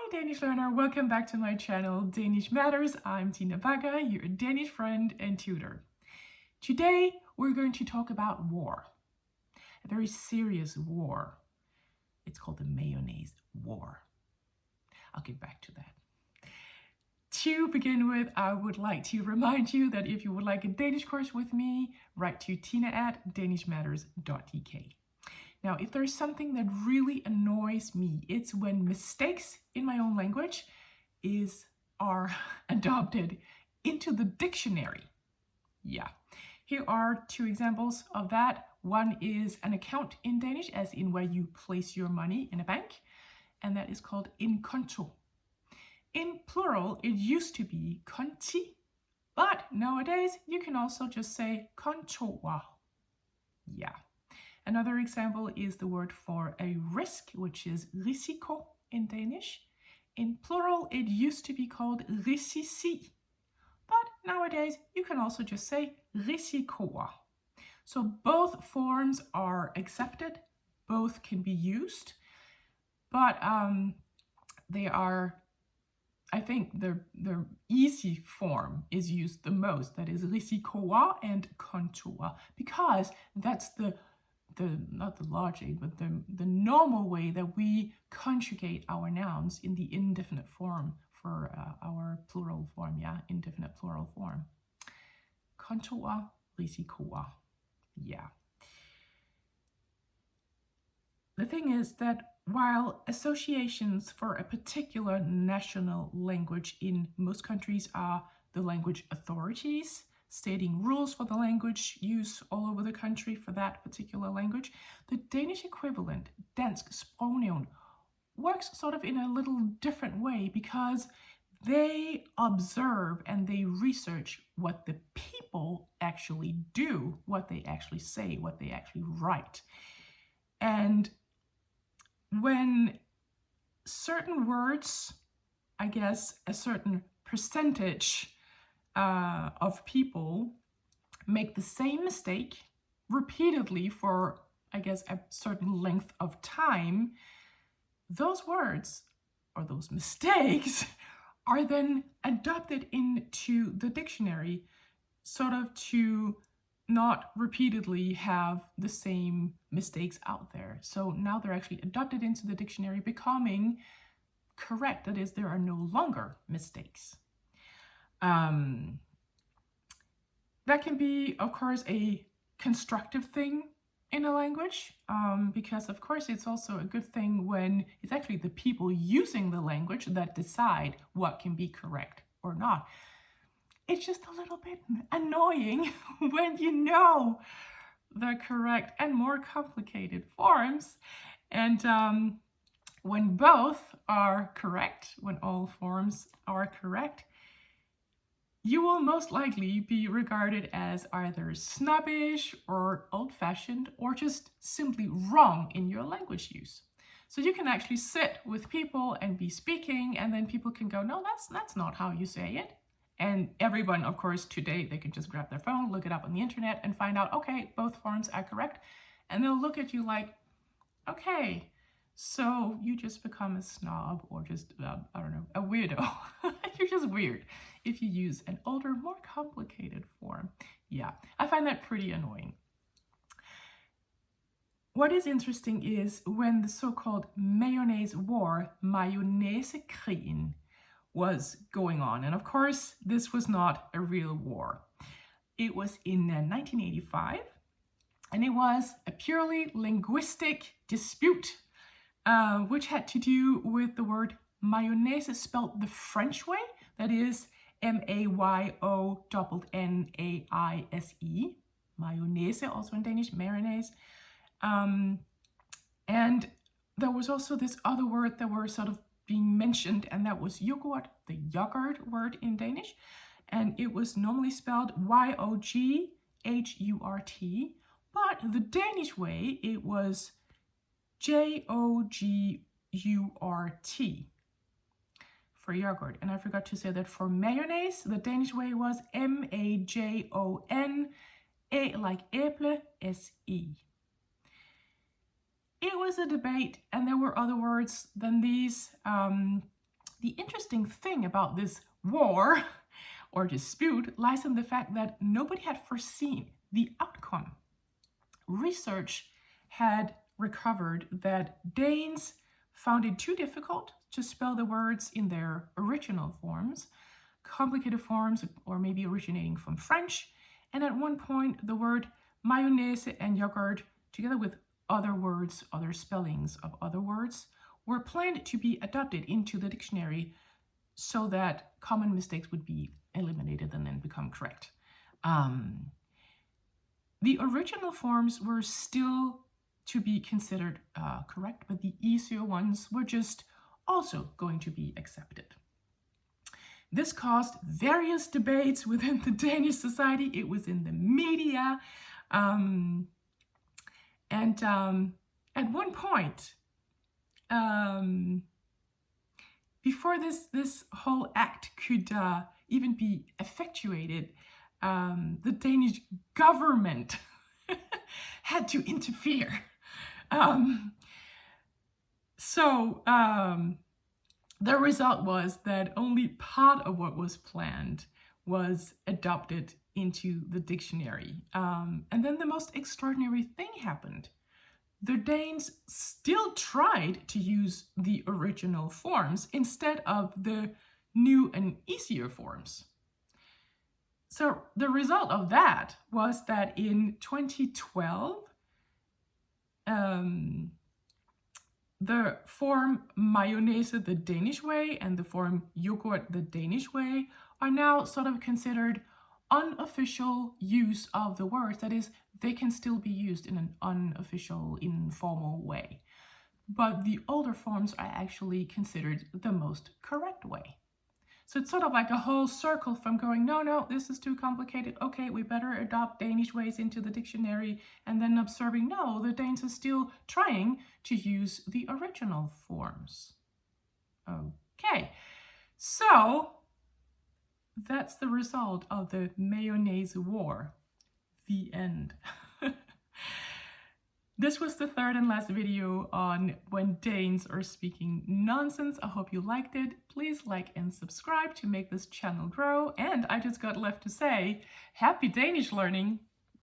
Hi Danish learner, welcome back to my channel Danish Matters. I'm Tina Baga, your Danish friend and tutor. Today we're going to talk about war, a very serious war. It's called the Mayonnaise War. I'll get back to that. To begin with, I would like to remind you that if you would like a Danish course with me, write to tina@danishmatters.dk. Now, if there's something that really annoys me, it's when mistakes in my own language are adopted into the dictionary. Yeah, here are two examples of that. One is an account in Danish, as in where you place your money in a bank, and that is called en konto. In plural, it used to be konti, but nowadays you can also just say kontoer. Yeah. Another example is the word for a risk, which is risiko in Danish. In plural, it used to be called risici, but nowadays you can also just say risikoer. So both forms are accepted, both can be used, but I think the easy form is used the most, that is risikoer and kontoer, because that's not the logic, but the normal way that we conjugate our nouns in the indefinite form for our plural form, indefinite plural form. Kontoer, risikoer, yeah. The thing is that while associations for a particular national language in most countries are the language authorities, stating rules for the language use all over the country for that particular language, the Danish equivalent, Dansk Sprognævn, works sort of in a little different way because they observe and they research what the people actually do, what they actually say, what they actually write. And when certain words, I guess a certain percentage of people make the same mistake repeatedly for, I guess, a certain length of time, those words or those mistakes are then adopted into the dictionary, sort of to not repeatedly have the same mistakes out there. So now they're actually adopted into the dictionary, becoming correct. That is, there are no longer mistakes. That can be, of course, a constructive thing in a language, because of course it's also a good thing when it's actually the people using the language that decide what can be correct or not. It's just a little bit annoying when you know the correct and more complicated forms, and when both are correct, when all forms are correct, you will most likely be regarded as either snobbish or old-fashioned or just simply wrong in your language use. So you can actually sit with people and be speaking, and then people can go, no, that's not how you say it. And everyone, of course, today, they can just grab their phone, look it up on the internet and find out, okay, both forms are correct. And they'll look at you like, okay, so you just become a snob or just, I don't know, a weirdo. You're just weird if you use an older, more complicated form. Yeah, I find that pretty annoying. What is interesting is when the so-called Mayonnaise War, Mayonnaisekrigen, was going on. And of course, this was not a real war. It was in 1985, and it was a purely linguistic dispute, which had to do with the word mayonnaise spelled the French way, that is Mayonnaise, mayonnaise, also in Danish, mayonnaise. And there was also this other word that were sort of being mentioned, and that was yogurt, the yogurt word in Danish, and it was normally spelled Y-O-G-H-U-R-T, but the Danish way it was J-O-G-U-R-T for yogurt. And I forgot to say that for mayonnaise, the Danish way was M-A-J-O-N-A like æble, S-E. It was a debate, and there were other words than these. The interesting thing about this war or dispute lies in the fact that nobody had foreseen the outcome. Research had recovered that Danes found it too difficult to spell the words in their original forms, complicated forms, or maybe originating from French. And at one point, the word mayonnaise and yogurt, together with other words, other spellings of other words, were planned to be adopted into the dictionary so that common mistakes would be eliminated and then become correct. The original forms were still to be considered correct, but the easier ones were just also going to be accepted. This caused various debates within the Danish society. It was in the media. And at one point, before this whole act could even be effectuated, the Danish government had to interfere. The result was that only part of what was planned was adopted into the dictionary. And then the most extraordinary thing happened. The Danes still tried to use the original forms instead of the new and easier forms. So the result of that was that in 2012, the form mayonnaise the Danish way and the form yogurt the Danish way are now sort of considered unofficial use of the words. That is, they can still be used in an unofficial, informal way. But the older forms are actually considered the most correct way. So it's sort of like a whole circle from going, no, this is too complicated. Okay, we better adopt Danish ways into the dictionary, and then observing, no, the Danes are still trying to use the original forms. Okay, so that's the result of the Mayonnaise War. The end. This was the third and last video on when Danes are speaking nonsense. I hope you liked it. Please like and subscribe to make this channel grow. And I just got left to say, happy Danish learning!